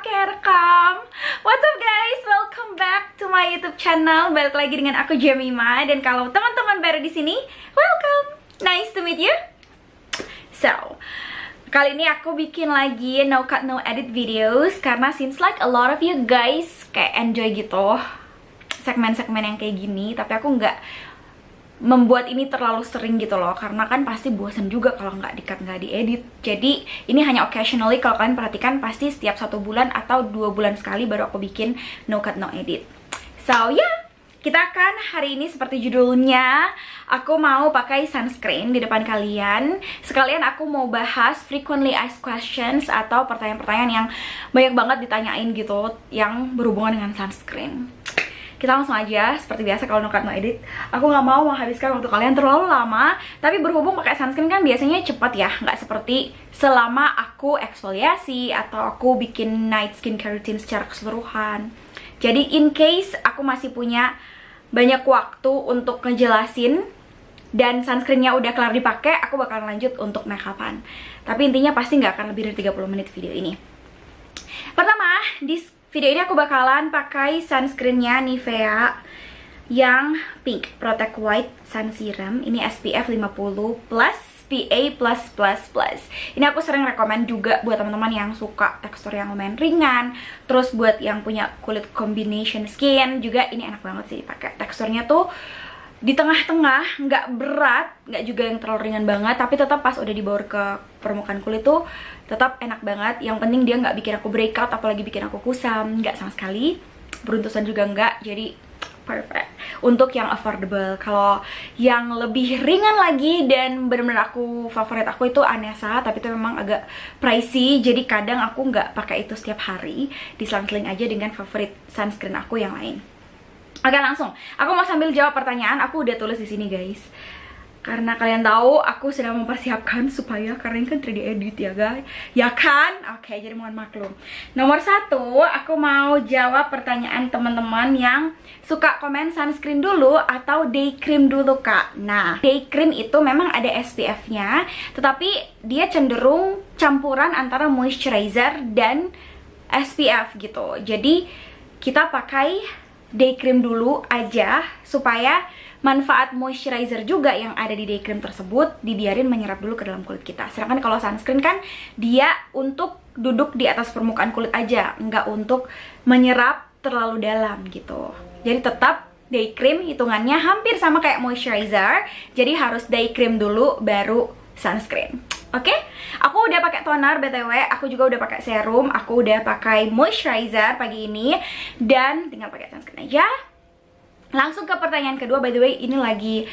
Oke, rekam. What's up guys? Welcome back to my YouTube channel. Balik lagi dengan aku Jemima, dan kalau teman-teman baru di sini, welcome. Nice to meet you. So, kali ini aku bikin lagi no cut no edit videos karena seems like a lot of you guys kayak enjoy gitu segmen-segmen yang kayak gini, tapi aku nggak membuat ini terlalu sering gitu loh, karena kan pasti bosan juga kalau nggak di-cut, nggak diedit. Jadi ini hanya occasionally, kalau kalian perhatikan pasti setiap 1 bulan atau 2 bulan sekali baru aku bikin no cut no edit. So yeah, kita akan hari ini seperti judulnya, aku mau pakai sunscreen di depan kalian. Sekalian aku mau bahas frequently asked questions atau pertanyaan-pertanyaan yang banyak banget ditanyain gitu yang berhubungan dengan sunscreen. Kita langsung aja, seperti biasa kalau no cut no edit. Aku nggak mau menghabiskan waktu kalian terlalu lama, tapi berhubung pakai sunscreen kan biasanya cepat ya, nggak seperti selama aku eksfoliasi atau aku bikin night skincare routine secara keseluruhan. Jadi in case aku masih punya banyak waktu untuk ngejelasin dan sunscreennya udah kelar dipakai, aku bakalan lanjut untuk makeupan. Tapi intinya pasti nggak akan lebih dari 30 menit video ini. Pertama, di video ini aku bakalan pakai sunscreennya Nivea yang pink Protect White Sun Serum. Ini SPF 50 plus PA+++. Ini aku sering rekomend juga buat teman-teman yang suka tekstur yang lumayan ringan. Terus buat yang punya kulit combination skin juga ini enak banget sih dipakai. Teksturnya tuh di tengah-tengah, nggak berat, nggak juga yang terlalu ringan banget, tapi tetap pas udah dibaur ke permukaan kulit tuh tetap enak banget. Yang penting dia nggak bikin aku breakout, apalagi bikin aku kusam, nggak sama sekali. Beruntusan juga nggak, jadi perfect untuk yang affordable. Kalau yang lebih ringan lagi dan bener-bener aku favorit aku itu Anessa, tapi itu memang agak pricey, jadi kadang aku nggak pakai itu setiap hari. Diselang-seling aja dengan favorit sunscreen aku yang lain. Oke, langsung. Aku mau sambil jawab pertanyaan. Aku udah tulis di sini, guys. Karena kalian tahu aku sedang mempersiapkan supaya, karena ini kan 3D edit ya, guys. Ya kan? Oke, jadi mohon maklum. Nomor 1, aku mau jawab pertanyaan teman-teman yang suka komen sunscreen dulu atau day cream dulu, Kak. Nah, day cream itu memang ada SPF-nya, tetapi dia cenderung campuran antara moisturizer dan SPF gitu. Jadi, kita pakai day cream dulu aja supaya manfaat moisturizer juga yang ada di day cream tersebut dibiarin menyerap dulu ke dalam kulit kita. Sedangkan kalau sunscreen kan dia untuk duduk di atas permukaan kulit aja, nggak untuk menyerap terlalu dalam gitu. Jadi tetap day cream hitungannya hampir sama kayak moisturizer, jadi harus day cream dulu baru sunscreen. Oke, aku udah pakai toner BTW, aku juga udah pakai serum, aku udah pakai moisturizer pagi ini, dan tinggal pakai sunscreen aja. Langsung ke pertanyaan kedua. By the way, ini lagi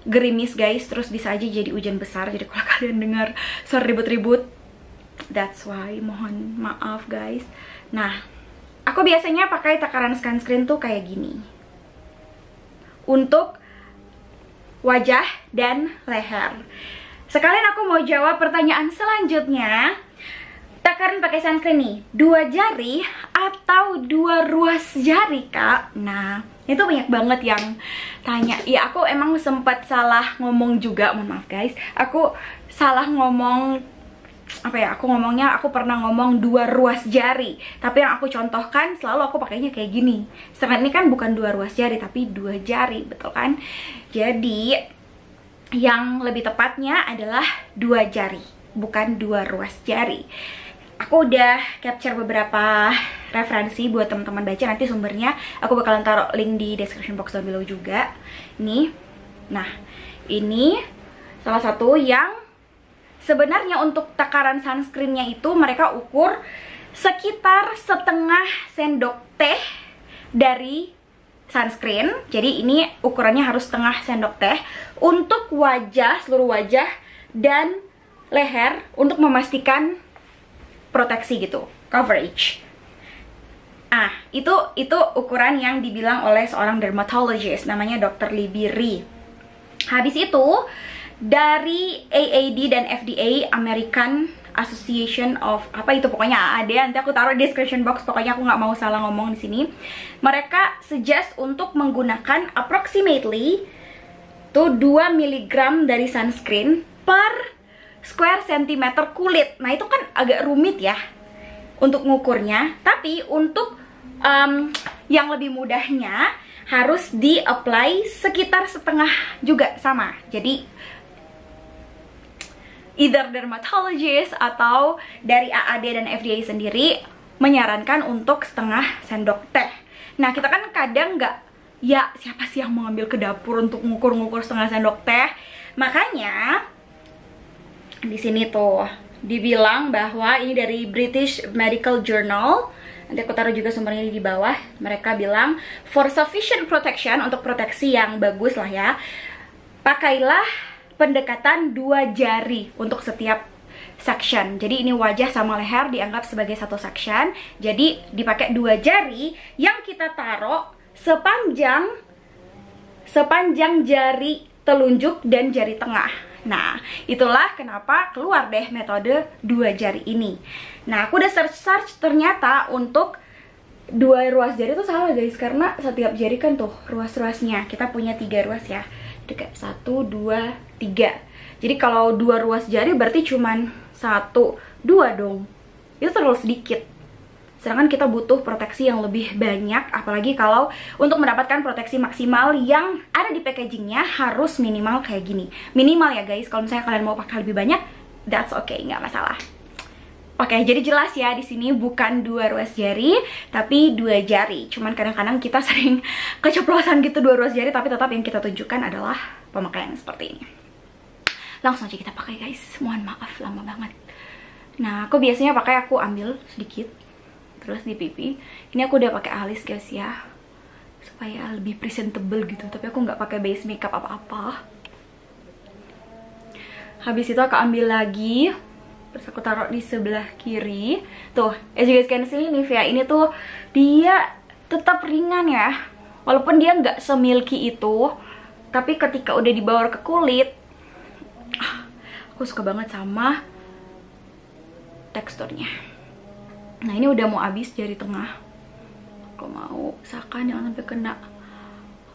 gerimis guys, terus bisa aja jadi hujan besar. Jadi kalau kalian dengar suara ribut-ribut, that's why, mohon maaf guys. Nah, aku biasanya pakai takaran sunscreen tuh kayak gini untuk wajah dan leher. Sekalian aku mau jawab pertanyaan selanjutnya. Takaran pakai sunscreen nih, 2 jari atau 2 ruas jari, Kak? Nah, itu banyak banget yang tanya. Ya, aku emang sempat salah ngomong juga, mohon maaf guys. Aku salah ngomong, apa ya, aku pernah ngomong 2 ruas jari. Tapi yang aku contohkan selalu aku pakainya kayak gini. Sedangkan ini kan bukan 2 ruas jari, tapi 2 jari, betul kan? Jadi yang lebih tepatnya adalah 2 jari, bukan 2 ruas jari. Aku udah capture beberapa referensi buat teman-teman baca, nanti sumbernya aku bakalan taruh link di description box down below juga. Nih, nah ini salah satu yang sebenarnya untuk takaran sunscreennya itu mereka ukur sekitar setengah sendok teh dari sunscreen. Jadi ini ukurannya harus setengah sendok teh untuk wajah, seluruh wajah dan leher, untuk memastikan proteksi gitu, coverage. Itu ukuran yang dibilang oleh seorang dermatologist namanya Dr. Libby Ri. Habis itu dari AAD dan FDA, American Association of apa itu pokoknya AAD, nanti aku taruh di description box, pokoknya aku nggak mau salah ngomong di sini. Mereka suggest untuk menggunakan approximately tuh 2 mg dari sunscreen per square centimeter kulit. Nah, itu kan agak rumit ya untuk ngukurnya. Tapi untuk yang lebih mudahnya harus di-apply sekitar setengah juga sama. Jadi either dermatologist atau dari AAD dan FDA sendiri menyarankan untuk setengah sendok teh. Nah, kita kan kadang nggak, ya siapa sih yang mau ngambil ke dapur untuk ngukur-ngukur setengah sendok teh. Makanya di sini tuh dibilang bahwa ini dari British Medical Journal. Nanti aku taruh juga sumbernya di bawah. Mereka bilang for sufficient protection, untuk proteksi yang bagus lah ya, pakailah pendekatan 2 jari untuk setiap section. Jadi ini wajah sama leher dianggap sebagai satu section. Jadi dipakai 2 jari yang kita taruh sepanjang jari telunjuk dan jari tengah. Nah, itulah kenapa keluar deh metode 2 jari ini. Nah, aku udah search ternyata untuk 2 ruas jari itu salah guys, karena setiap jari kan tuh ruas-ruasnya. Kita punya 3 ruas ya. Jadi kayak 1, 2, 3. Jadi kalau 2 ruas jari berarti cuman 1, 2 dong. Itu terlalu sedikit. Sedangkan kita butuh proteksi yang lebih banyak, apalagi kalau untuk mendapatkan proteksi maksimal yang ada di packagingnya harus minimal kayak gini. Minimal ya guys, kalau misalnya kalian mau pakai lebih banyak, that's okay, nggak masalah. Oke, jadi jelas ya di sini bukan 2 ruas jari, tapi 2 jari. Cuman kadang-kadang kita sering keceplosan gitu 2 ruas jari, tapi tetap yang kita tunjukkan adalah pemakaian seperti ini. Langsung aja kita pakai guys, mohon maaf lama banget. Nah, aku biasanya aku ambil sedikit terus di pipi. Ini aku udah pakai alis guys ya, supaya lebih presentable gitu. Tapi aku nggak pakai base makeup apa-apa. Habis itu aku ambil lagi, terus aku taruh di sebelah kiri. Tuh, as you guys can see, Nivea ini tuh dia tetap ringan ya, walaupun dia nggak semilky itu. Tapi ketika udah dibawa ke kulit, aku suka banget sama teksturnya. Nah, ini udah mau habis jari tengah. Aku mau usahakan jangan sampai kena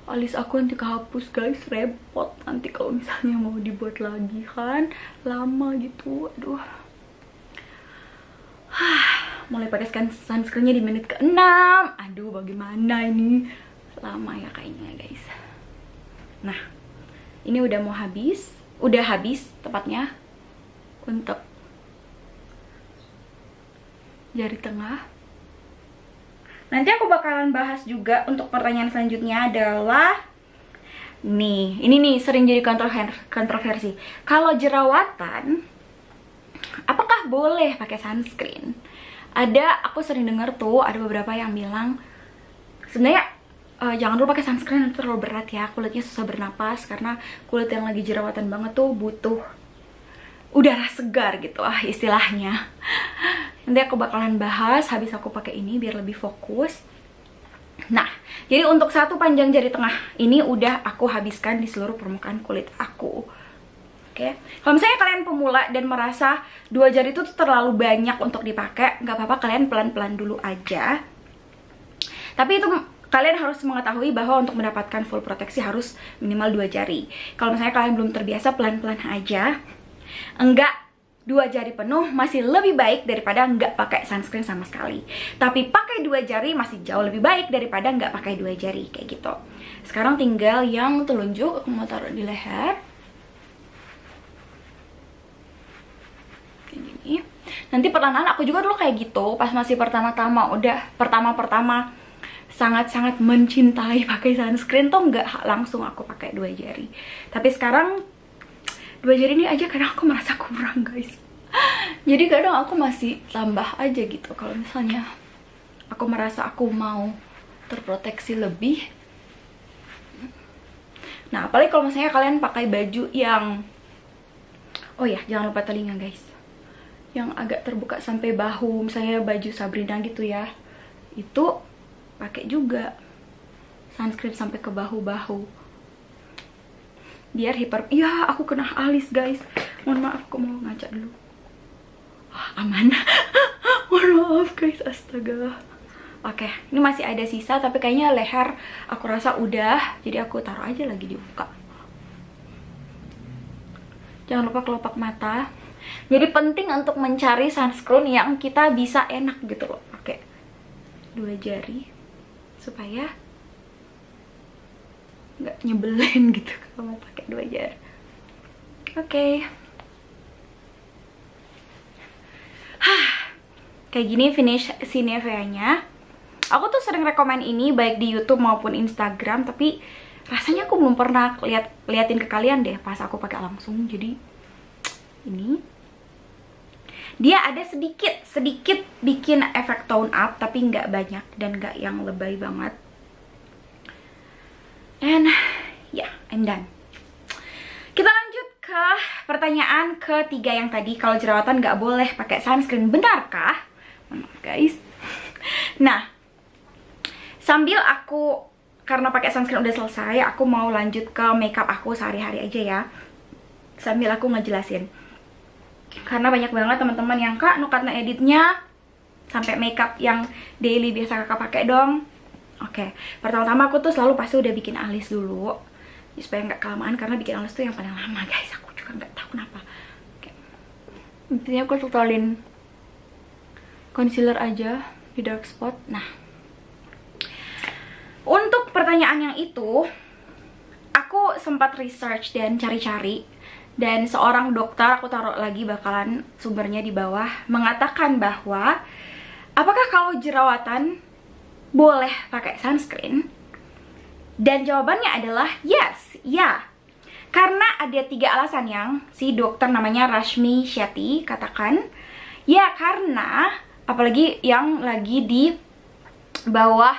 alis aku, nanti kehapus guys, repot nanti kalau misalnya mau dibuat lagi kan lama gitu. Aduh. Mulai pakai sunscreennya di menit ke-6. Aduh, bagaimana ini, lama ya kayaknya guys. Nah, ini udah mau habis, udah habis tepatnya untuk jari tengah. Nanti aku bakalan bahas juga untuk pertanyaan selanjutnya adalah nih, ini nih sering jadi kontroversi. Kalau jerawatan, apakah boleh pakai sunscreen? Aku sering denger tuh ada beberapa yang bilang sebenarnya jangan dulu pakai sunscreen, itu terlalu berat ya, kulitnya susah bernapas. Karena kulit yang lagi jerawatan banget tuh butuh udara segar gitu istilahnya. Nanti aku bakalan bahas habis aku pakai ini biar lebih fokus. Nah, jadi untuk satu panjang jari tengah ini udah aku habiskan di seluruh permukaan kulit aku. Oke, kalau misalnya kalian pemula dan merasa 2 jari itu terlalu banyak untuk dipakai, nggak apa-apa, kalian pelan-pelan dulu aja. Tapi itu kalian harus mengetahui bahwa untuk mendapatkan full proteksi harus minimal 2 jari. Kalau misalnya kalian belum terbiasa, pelan-pelan aja. Enggak 2 jari penuh masih lebih baik daripada nggak pakai sunscreen sama sekali. Tapi pakai 2 jari masih jauh lebih baik daripada nggak pakai 2 jari kayak gitu. Sekarang tinggal yang telunjuk, aku mau taruh di leher. Kayak gini. Nanti perlahan aku juga dulu kayak gitu pas masih pertama-tama sangat-sangat mencintai pakai sunscreen tuh nggak langsung aku pakai 2 jari. Tapi sekarang 2 jari ini aja kadang aku merasa kurang guys. Jadi kadang aku masih tambah aja gitu kalau misalnya aku merasa aku mau terproteksi lebih. Nah, apalagi kalau misalnya kalian pakai baju yang, oh ya, jangan lupa telinga guys, yang agak terbuka sampai bahu, misalnya baju Sabrina gitu ya, itu pakai juga sunscreen sampai ke bahu-bahu biar ya aku kena alis guys, mohon maaf, aku mau ngaca dulu. Aman. Mohon maaf guys, astaga. Oke, ini masih ada sisa tapi kayaknya leher aku rasa udah, jadi aku taruh aja lagi di muka. Jangan lupa kelopak mata. Jadi penting untuk mencari sunscreen yang kita bisa enak gitu loh, pakai 2 jari supaya nggak nyebelin gitu kalau mau pakai 2 jari. Oke. Kayak gini finish si Nivea-nya. Aku tuh sering rekomen ini baik di YouTube maupun Instagram, tapi rasanya aku belum pernah liatin ke kalian deh pas aku pakai langsung. Jadi ini dia ada sedikit bikin efek tone up, tapi nggak banyak dan nggak yang lebay banget. And yeah, I'm done. Kita lanjut ke pertanyaan ketiga yang tadi, kalau jerawatan nggak boleh pakai sunscreen, benarkah? Maaf guys. Nah, sambil aku, karena pakai sunscreen udah selesai, aku mau lanjut ke makeup aku sehari-hari aja ya. Sambil aku ngejelasin. Karena banyak banget teman-teman yang, Kak, Nukatna editnya sampai makeup yang daily biasa kakak pakai dong. Oke, pertama-tama aku tuh selalu pasti udah bikin alis dulu, supaya nggak kelamaan, karena bikin alis tuh yang paling lama guys. Aku juga nggak tahu kenapa. Oke. Intinya aku totalin concealer aja di dark spot. Nah, untuk pertanyaan yang itu, aku sempat research dan cari-cari. Dan seorang dokter, aku taruh lagi bakalan sumbernya di bawah, mengatakan bahwa apakah kalau jerawatan boleh pakai sunscreen? Dan jawabannya adalah yes, ya. Karena ada 3 alasan yang si dokter namanya Rashmi Shetty katakan. Ya, karena apalagi yang lagi di bawah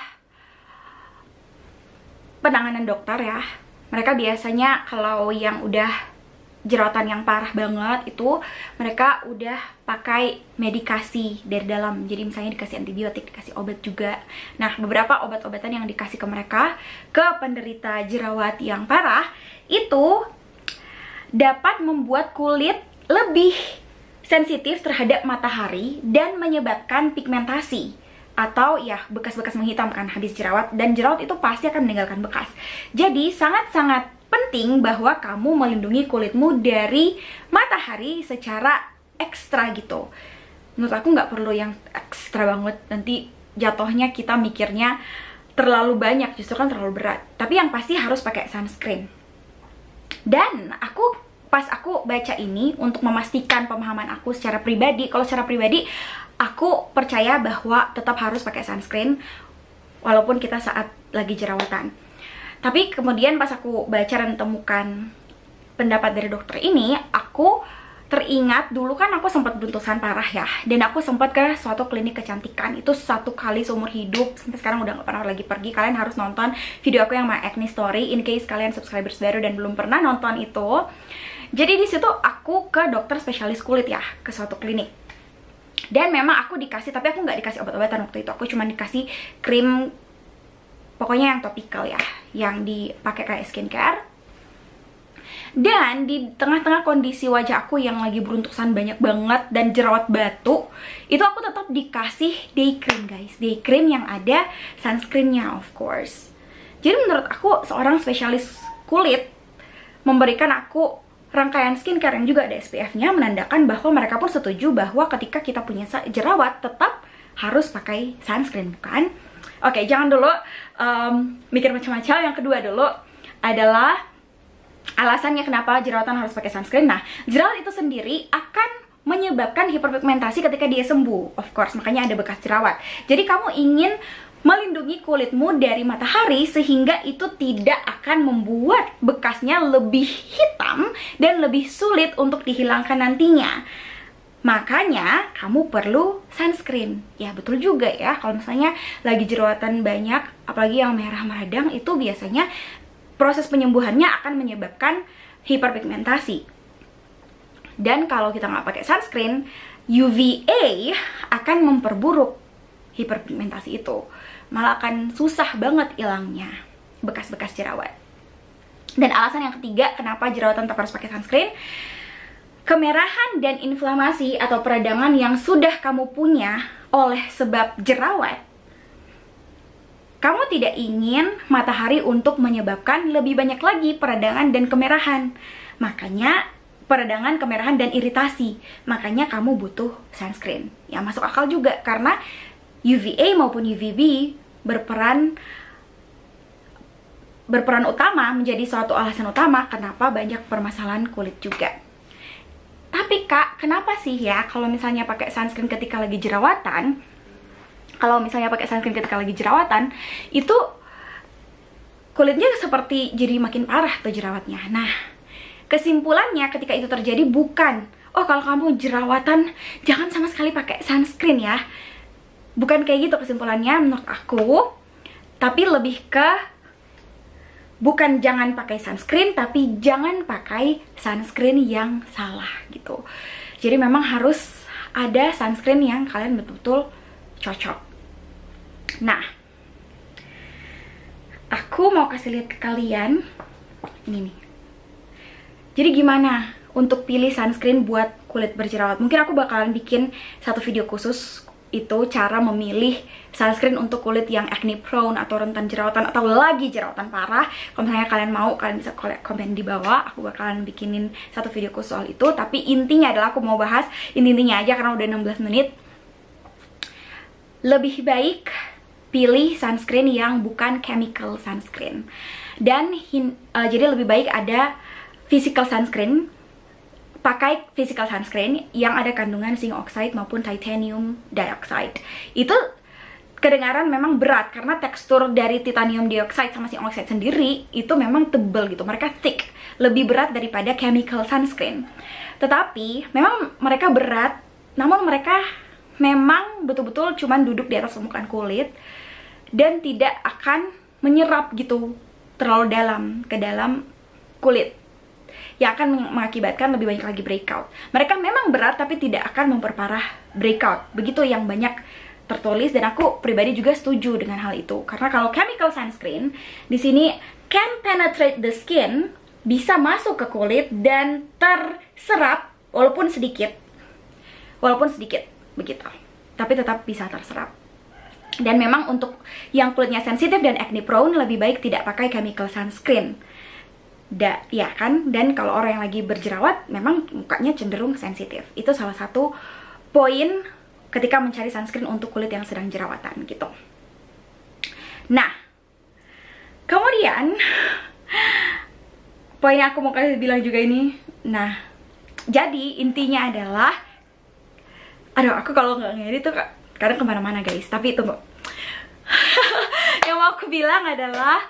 penanganan dokter ya, mereka biasanya kalau yang udah jerawatan yang parah banget itu mereka udah pakai medikasi dari dalam. Jadi misalnya dikasih antibiotik, dikasih obat juga. Nah, beberapa obat-obatan yang dikasih ke mereka, ke penderita jerawat yang parah, itu dapat membuat kulit lebih sensitif terhadap matahari dan menyebabkan pigmentasi atau ya bekas-bekas menghitam kan habis jerawat, dan jerawat itu pasti akan meninggalkan bekas. Jadi sangat-sangat penting bahwa kamu melindungi kulitmu dari matahari secara ekstra gitu. Menurut aku nggak perlu yang ekstra banget, nanti jatuhnya kita mikirnya terlalu banyak, justru kan terlalu berat. Tapi yang pasti harus pakai sunscreen. Dan pas aku baca ini untuk memastikan pemahaman aku secara pribadi, kalau secara pribadi aku percaya bahwa tetap harus pakai sunscreen walaupun kita saat lagi jerawatan. Tapi kemudian pas aku baca dan temukan pendapat dari dokter ini, aku teringat dulu kan aku sempat beruntusan parah ya, dan aku sempat ke suatu klinik kecantikan. Itu 1 kali seumur hidup, sampai sekarang udah gak pernah lagi pergi. Kalian harus nonton video aku yang My Acne Story in case kalian subscribers baru dan belum pernah nonton itu. Jadi di situ aku ke dokter spesialis kulit ya, ke suatu klinik. Dan memang aku dikasih, tapi aku nggak dikasih obat-obatan waktu itu. Aku cuma dikasih krim, pokoknya yang topikal ya, yang dipakai kayak skincare. Dan di tengah-tengah kondisi wajah aku yang lagi beruntusan banyak banget dan jerawat batu, itu aku tetap dikasih day cream guys. Day cream yang ada sunscreennya of course. Jadi menurut aku seorang spesialis kulit memberikan aku rangkaian skincare yang juga ada SPF-nya, menandakan bahwa mereka pun setuju bahwa ketika kita punya jerawat tetap harus pakai sunscreen, bukan? Oke, jangan dulu mikir macam-macam. Yang kedua dulu adalah alasannya kenapa jerawatan harus pakai sunscreen. Nah, jerawat itu sendiri akan menyebabkan hiperpigmentasi ketika dia sembuh, of course, makanya ada bekas jerawat. Jadi kamu ingin melindungi kulitmu dari matahari sehingga itu tidak akan membuat bekasnya lebih hitam dan lebih sulit untuk dihilangkan nantinya. Makanya kamu perlu sunscreen. Ya betul juga ya, kalau misalnya lagi jerawatan banyak, apalagi yang merah meradang, itu biasanya proses penyembuhannya akan menyebabkan hiperpigmentasi. Dan kalau kita nggak pakai sunscreen, UVA akan memperburuk hiperpigmentasi itu. Malah akan susah banget hilangnya bekas-bekas jerawat. Dan alasan yang ketiga kenapa jerawatan tetap harus pakai sunscreen, kemerahan dan inflamasi atau peradangan yang sudah kamu punya oleh sebab jerawat, kamu tidak ingin matahari untuk menyebabkan lebih banyak lagi peradangan dan kemerahan. Makanya peradangan, kemerahan, dan iritasi. Makanya kamu butuh sunscreen. Ya masuk akal juga karena UVA maupun UVB berperan utama, menjadi suatu alasan utama kenapa banyak permasalahan kulit juga. Tapi Kak, kenapa sih ya kalau misalnya pakai sunscreen ketika lagi jerawatan? Itu kulitnya seperti jadi makin parah tuh jerawatnya. Nah, kesimpulannya ketika itu terjadi bukan, oh kalau kamu jerawatan jangan sama sekali pakai sunscreen ya. Bukan kayak gitu kesimpulannya menurut aku. Tapi lebih ke bukan jangan pakai sunscreen, tapi jangan pakai sunscreen yang salah gitu. Jadi memang harus ada sunscreen yang kalian betul-betul cocok. Nah, aku mau kasih lihat ke kalian ini nih. Jadi gimana untuk pilih sunscreen buat kulit berjerawat? Mungkin aku bakalan bikin satu video khusus itu cara memilih sunscreen untuk kulit yang acne prone atau rentan jerawatan atau lagi jerawatan parah. Kalau misalnya kalian mau, kalian bisa komen di bawah. Aku bakalan bikinin satu video khusus soal itu. Tapi intinya adalah aku mau bahas intinya aja karena udah 16 menit. Lebih baik pilih sunscreen yang bukan chemical sunscreen. Dan jadi lebih baik ada physical sunscreen. Pakai physical sunscreen yang ada kandungan zinc oxide maupun titanium dioxide. Itu kedengaran memang berat karena tekstur dari titanium dioxide sama zinc oxide sendiri itu memang tebal gitu. Mereka thick, lebih berat daripada chemical sunscreen. Tetapi memang mereka berat, namun mereka memang betul-betul cuman duduk di atas permukaan kulit dan tidak akan menyerap gitu terlalu dalam ke dalam kulit, yang akan mengakibatkan lebih banyak lagi breakout. Mereka memang berat tapi tidak akan memperparah breakout. Begitu yang banyak tertulis dan aku pribadi juga setuju dengan hal itu. Karena kalau chemical sunscreen di sini can penetrate the skin, bisa masuk ke kulit dan terserap walaupun sedikit begitu. Tapi tetap bisa terserap. Dan memang untuk yang kulitnya sensitif dan acne prone lebih baik tidak pakai chemical sunscreen. Ya kan, dan kalau orang yang lagi berjerawat memang mukanya cenderung sensitif. Itu salah satu poin ketika mencari sunscreen untuk kulit yang sedang jerawatan gitu. Nah, kemudian poin yang aku mau kasih bilang juga ini. Nah, jadi intinya adalah, aduh aku kalau nggak ngedit tuh kadang kemana-mana guys. Tapi tunggu, yang mau aku bilang adalah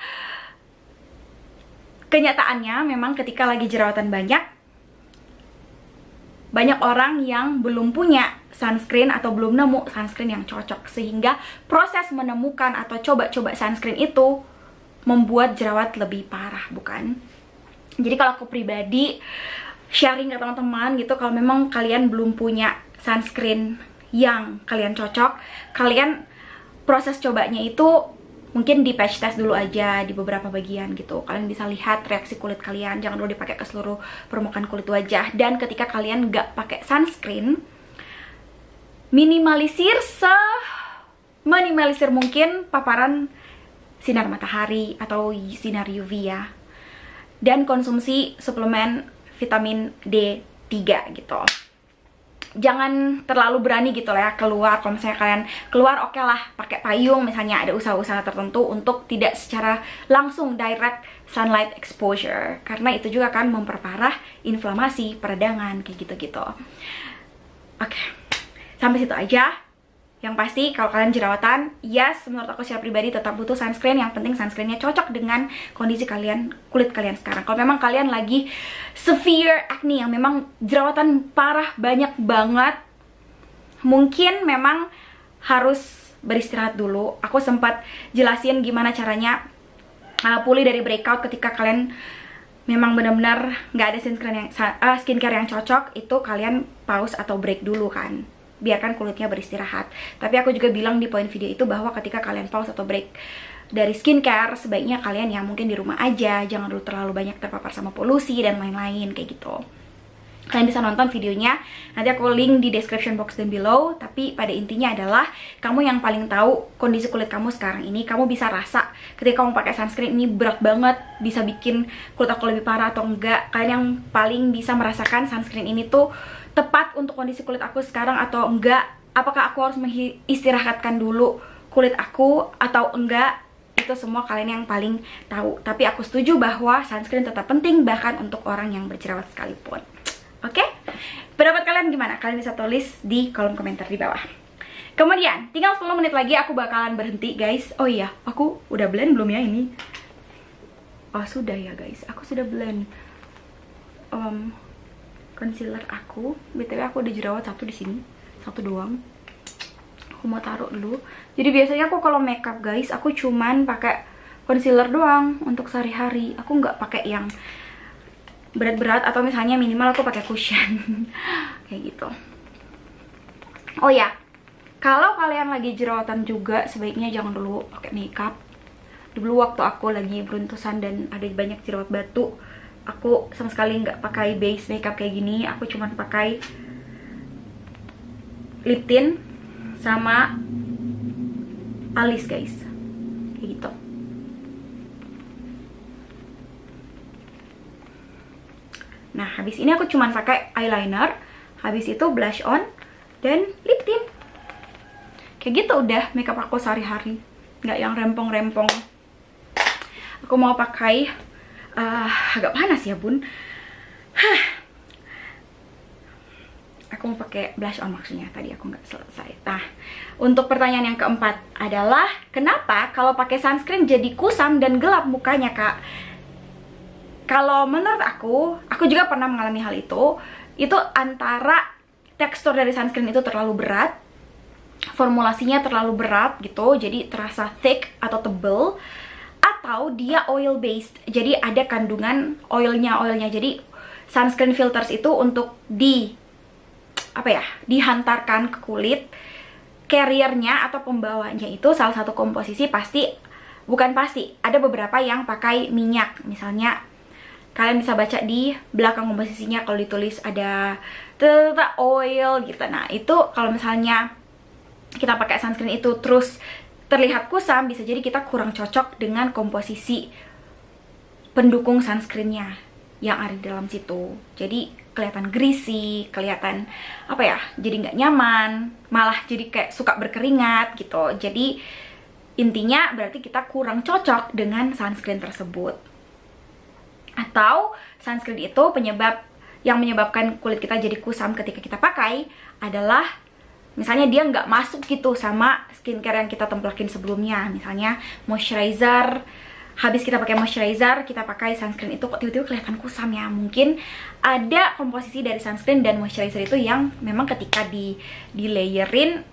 kenyataannya memang ketika lagi jerawatan banyak orang yang belum punya sunscreen atau belum nemu sunscreen yang cocok, sehingga proses menemukan atau coba-coba sunscreen itu membuat jerawat lebih parah, bukan? Jadi kalau aku pribadi sharing ke teman-teman gitu, kalau memang kalian belum punya sunscreen yang kalian cocok, kalian proses cobanya itu mungkin di patch test dulu aja di beberapa bagian gitu. Kalian bisa lihat reaksi kulit kalian, jangan dulu dipakai ke seluruh permukaan kulit wajah. Dan ketika kalian nggak pakai sunscreen, minimalisir mungkin paparan sinar matahari atau sinar UV ya. Dan konsumsi suplemen vitamin D3 gitu. Jangan terlalu berani gitu lah ya keluar. Kalau misalnya kalian keluar, oke lah pakai payung misalnya, ada usaha-usaha tertentu untuk tidak secara langsung direct sunlight exposure, karena itu juga akan memperparah inflamasi, peradangan kayak gitu-gitu. Oke, sampai situ aja. Yang pasti kalau kalian jerawatan, yes, menurut aku secara pribadi tetap butuh sunscreen. Yang penting sunscreennya cocok dengan kondisi kalian, kulit kalian sekarang. Kalau memang kalian lagi severe acne yang memang jerawatan parah banyak banget, mungkin memang harus beristirahat dulu. Aku sempat jelasin gimana caranya pulih dari breakout ketika kalian memang benar-benar nggak ada skincare yang cocok. Itu kalian pause atau break dulu kan, biarkan kulitnya beristirahat. Tapi aku juga bilang di poin video itu bahwa ketika kalian pause atau break dari skincare, sebaiknya kalian yang mungkin di rumah aja, jangan dulu terlalu banyak terpapar sama polusi dan lain-lain kayak gitu. Kalian bisa nonton videonya, nanti aku link di description box dan below. Tapi pada intinya adalah kamu yang paling tahu kondisi kulit kamu sekarang ini. Kamu bisa rasa ketika kamu pakai sunscreen ini berat banget, bisa bikin kulit aku lebih parah atau enggak. Kalian yang paling bisa merasakan sunscreen ini tuh tepat untuk kondisi kulit aku sekarang atau enggak. Apakah aku harus mengistirahatkan dulu kulit aku atau enggak. Itu semua kalian yang paling tahu. Tapi aku setuju bahwa sunscreen tetap penting, bahkan untuk orang yang berjerawat sekalipun. Oke? Pendapat kalian gimana? Kalian bisa tulis di kolom komentar di bawah. Kemudian, tinggal 10 menit lagi aku bakalan berhenti, guys. Oh iya, aku udah blend belum ya ini? Oh, sudah ya, guys. Aku sudah blend concealer aku. BTW aku udah jerawat satu di sini. Satu doang. Aku mau taruh dulu. Jadi biasanya aku kalau makeup, guys, aku cuman pakai concealer doang untuk sehari-hari. Aku nggak pakai yang berat-berat, atau misalnya minimal aku pakai cushion kayak gitu. Oh ya, kalau kalian lagi jerawatan juga sebaiknya jangan dulu pakai makeup. Dulu waktu aku lagi beruntusan dan ada banyak jerawat batu, aku sama sekali nggak pakai base makeup kayak gini. Aku cuma pakai lip tint sama alis, guys, kayak gitu. Nah, habis ini aku cuman pakai eyeliner, habis itu blush on dan lip tint. Kayak gitu udah makeup aku sehari-hari, nggak yang rempong-rempong. Aku mau pakai agak panas ya, bun. Aku mau pakai blush on maksudnya, tadi aku nggak selesai. Nah, untuk pertanyaan yang keempat adalah kenapa kalau pakai sunscreen jadi kusam dan gelap mukanya, Kak? Kalau menurut aku juga pernah mengalami hal itu. Itu antara tekstur dari sunscreen itu terlalu berat, formulasinya terlalu berat gitu, jadi terasa thick atau tebel, atau dia oil based, jadi ada kandungan oilnya. Jadi sunscreen filters itu untuk dihantarkan ke kulit, carriernya atau pembawanya itu salah satu komposisi ada beberapa yang pakai minyak. Misalnya kalian bisa baca di belakang komposisinya kalau ditulis ada oil gitu. Nah, itu kalau misalnya kita pakai sunscreen itu terus terlihat kusam, bisa jadi kita kurang cocok dengan komposisi pendukung sunscreennya yang ada di dalam situ. Jadi kelihatan greasy, kelihatan jadi nggak nyaman, malah jadi kayak suka berkeringat gitu. Jadi intinya berarti kita kurang cocok dengan sunscreen tersebut. Atau sunscreen itu yang menyebabkan kulit kita jadi kusam ketika kita pakai adalah misalnya dia nggak masuk gitu sama skincare yang kita templakin sebelumnya. Misalnya moisturizer, habis kita pakai moisturizer, kita pakai sunscreen itu kok tiba-tiba kelihatan kusam ya. Mungkin ada komposisi dari sunscreen dan moisturizer itu yang memang ketika di layerin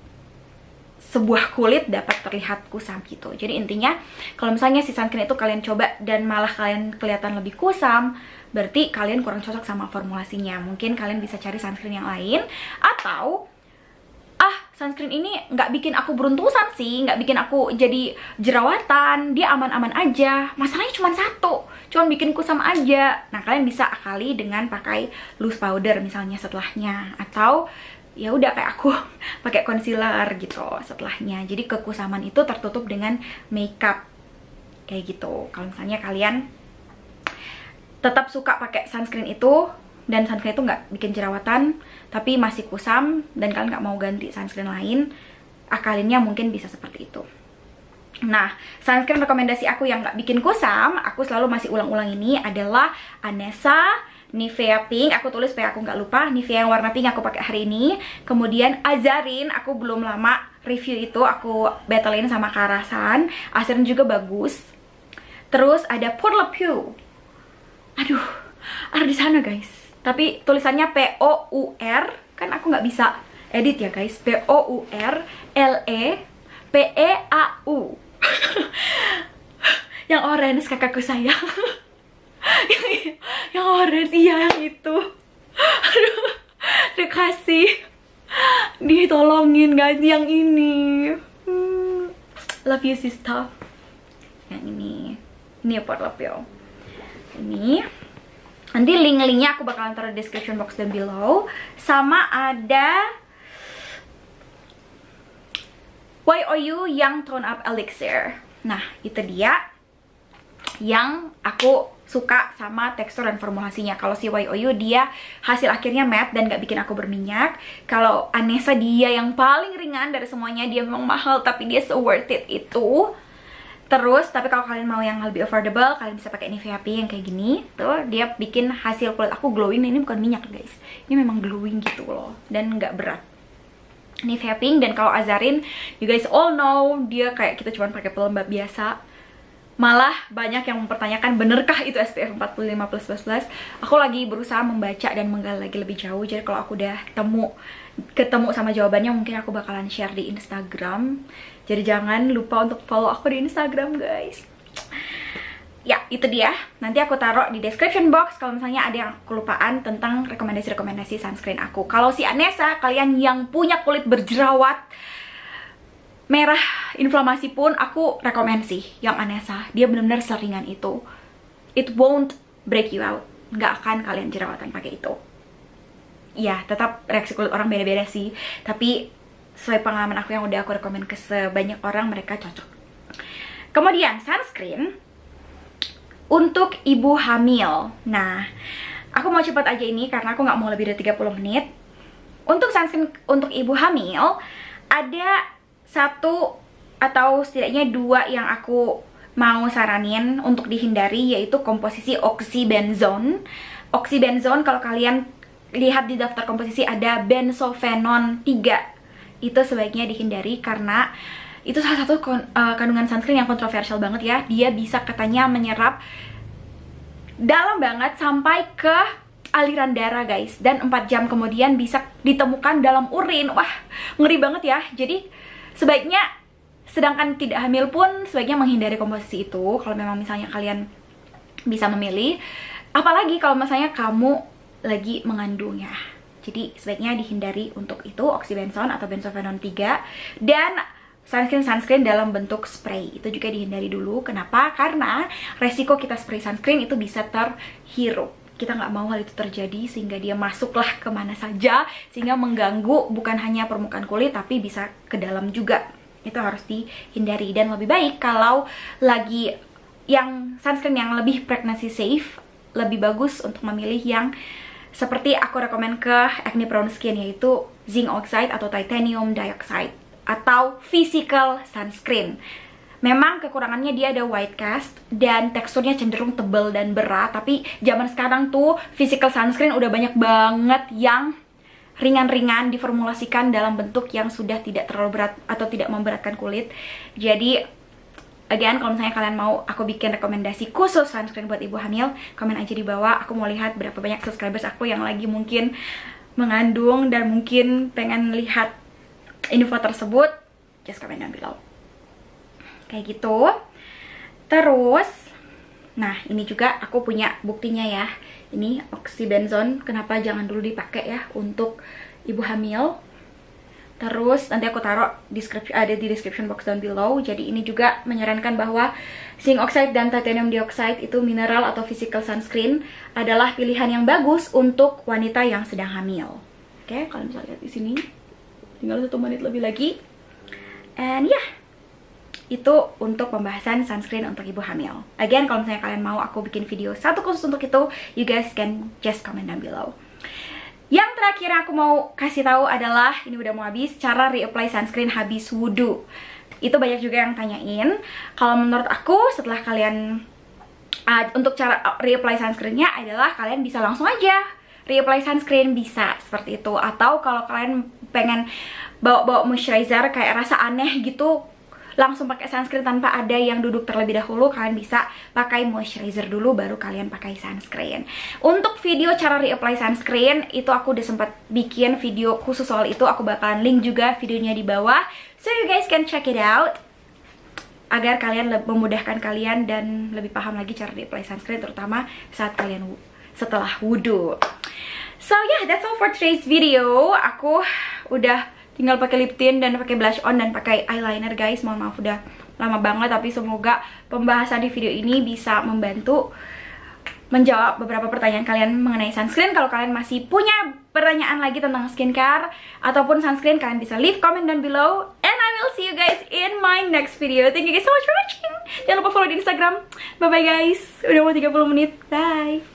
sebuah kulit dapat terlihat kusam gitu. Jadi intinya kalau misalnya si sunscreen itu kalian coba dan malah kalian kelihatan lebih kusam, berarti kalian kurang cocok sama formulasinya. Mungkin kalian bisa cari sunscreen yang lain, atau sunscreen ini nggak bikin aku beruntusan sih, nggak bikin aku jadi jerawatan, dia aman-aman aja, masalahnya cuma satu, cuma bikin kusam aja. Nah, kalian bisa akali dengan pakai loose powder misalnya setelahnya, atau ya udah kayak aku pakai concealer gitu setelahnya. Jadi kekusaman itu tertutup dengan makeup kayak gitu. Kalau misalnya kalian tetap suka pakai sunscreen itu dan sunscreen itu nggak bikin jerawatan tapi masih kusam dan kalian nggak mau ganti sunscreen lain, akalinnya mungkin bisa seperti itu. Nah, sunscreen rekomendasi aku yang nggak bikin kusam, aku selalu masih ulang-ulang ini adalah Anessa Nivea Pink. Aku tulis supaya aku nggak lupa. Nivea yang warna pink aku pakai hari ini. Kemudian Azarin, aku belum lama review itu, aku battlein sama Karasan. Azarin juga bagus. Terus ada Pour Le Peau. Aduh, ada di sana guys. Tapi tulisannya P-O-U-R, kan aku nggak bisa edit ya guys. P-O-U-R-L-E-P-E-A-U. Yang orange kakakku sayang. yang orange, iya yang itu. Aduh, dikasih, ditolongin guys yang ini. Love you sister. Yang ini Pour Le Peau. Ini Nanti link-linknya aku bakalan taruh di description box down below. Sama ada YOU Young Tone Up Elixir. Nah, itu dia yang aku suka sama tekstur dan formulasinya. Kalau si YOU dia hasil akhirnya matte dan gak bikin aku berminyak. Kalau Anessa dia yang paling ringan dari semuanya. Dia memang mahal tapi dia so worth it itu. Terus, tapi kalau kalian mau yang lebih affordable, kalian bisa pakai Nivea Pink yang kayak gini. Tuh, dia bikin hasil kulit aku glowing. Ini bukan minyak guys, ini memang glowing gitu loh. Dan nggak berat. Nivea Pink. Dan kalau Azarin, you guys all know, dia kayak kita cuma pakai pelembab biasa. Malah banyak yang mempertanyakan, benerkah itu SPF 45+++? Aku lagi berusaha membaca dan menggali lagi lebih jauh. Jadi kalau aku udah ketemu sama jawabannya, mungkin aku bakalan share di Instagram. Jadi jangan lupa untuk follow aku di Instagram guys. Ya, itu dia. Nanti aku taruh di description box kalau misalnya ada yang kelupaan tentang rekomendasi-rekomendasi sunscreen aku. Kalau si Anessa, kalian yang punya kulit berjerawat merah inflamasi pun, aku rekomend sih yang Anessa. Dia benar-benar seringan itu. It won't break you out. Nggak akan kalian jerawatan pakai itu. Ya, tetap reaksi kulit orang beda-beda sih. Tapi sesuai pengalaman aku yang udah aku rekomend ke sebanyak orang, mereka cocok. Kemudian sunscreen untuk ibu hamil. Nah, aku mau cepat aja ini karena aku nggak mau lebih dari 30 menit. Untuk sunscreen untuk ibu hamil, ada satu atau setidaknya dua yang aku mau saranin untuk dihindari, yaitu komposisi oxybenzone. Oxybenzone, kalau kalian lihat di daftar komposisi ada benzophenone 3. Itu sebaiknya dihindari karena itu salah satu kandungan sunscreen yang kontroversial banget ya. Dia bisa katanya menyerap dalam banget sampai ke aliran darah guys. Dan 4 jam kemudian bisa ditemukan dalam urin. Wah, ngeri banget ya. Jadi sebaiknya, sedangkan tidak hamil pun sebaiknya menghindari komposisi itu. Kalau memang misalnya kalian bisa memilih. Apalagi kalau misalnya kamu lagi mengandung ya. Jadi sebaiknya dihindari untuk itu, oxybenzone atau benzophenone 3. Dan sunscreen dalam bentuk spray itu juga dihindari dulu. Kenapa? Karena resiko kita spray sunscreen itu bisa terhirup. Kita nggak mau hal itu terjadi sehingga dia masuklah kemana saja, sehingga mengganggu bukan hanya permukaan kulit tapi bisa ke dalam juga. Itu harus dihindari. Dan lebih baik kalau lagi yang sunscreen yang lebih pregnancy safe, lebih bagus untuk memilih yang seperti aku rekomen ke acne prone skin, yaitu zinc oxide atau titanium dioxide atau physical sunscreen. Memang kekurangannya dia ada white cast dan teksturnya cenderung tebal dan berat. Tapi zaman sekarang tuh physical sunscreen udah banyak banget yang ringan-ringan diformulasikan dalam bentuk yang sudah tidak terlalu berat atau tidak memberatkan kulit. Jadi again, kalau misalnya kalian mau aku bikin rekomendasi khusus sunscreen buat ibu hamil, komen aja di bawah. Aku mau lihat berapa banyak subscribers aku yang lagi mungkin mengandung dan mungkin pengen lihat info tersebut. Just comment down below. Kayak gitu. Terus, nah ini juga aku punya buktinya ya. Ini oxybenzone, kenapa jangan dulu dipakai ya untuk ibu hamil. Terus nanti aku taruh ada di description box down below. Jadi ini juga menyarankan bahwa zinc oxide dan titanium dioxide itu mineral atau physical sunscreen adalah pilihan yang bagus untuk wanita yang sedang hamil. Oke, kalian bisa lihat di sini. Tinggal 1 menit lebih lagi. And yeah, itu untuk pembahasan sunscreen untuk ibu hamil. Again, kalau misalnya kalian mau aku bikin video satu khusus untuk itu, you guys can just comment down below. Yang terakhir aku mau kasih tahu adalah, ini udah mau habis, cara reapply sunscreen habis wudhu. Itu banyak juga yang tanyain. Kalau menurut aku, setelah kalian untuk cara reapply sunscreennya adalah kalian bisa langsung aja reapply sunscreen, bisa seperti itu. Atau kalau kalian pengen bawa moisturizer kayak rasa aneh gitu, langsung pakai sunscreen tanpa ada yang duduk terlebih dahulu, kalian bisa pakai moisturizer dulu baru kalian pakai sunscreen. Untuk video cara reapply sunscreen itu aku udah sempat bikin video khusus soal itu, aku bakalan link juga videonya di bawah, so you guys can check it out agar kalian memudahkan kalian dan lebih paham lagi cara reapply sunscreen, terutama saat kalian setelah wudhu. So yeah, that's all for today's video. Aku udah tinggal pakai lip tint dan pakai blush on dan pakai eyeliner guys. Mohon maaf udah lama banget, tapi semoga pembahasan di video ini bisa membantu menjawab beberapa pertanyaan kalian mengenai sunscreen. Kalau kalian masih punya pertanyaan lagi tentang skincare ataupun sunscreen, kalian bisa leave comment down below. And I will see you guys in my next video. Thank you guys so much for watching. Jangan lupa follow di Instagram. Bye bye guys. Udah mau 30 menit. Bye.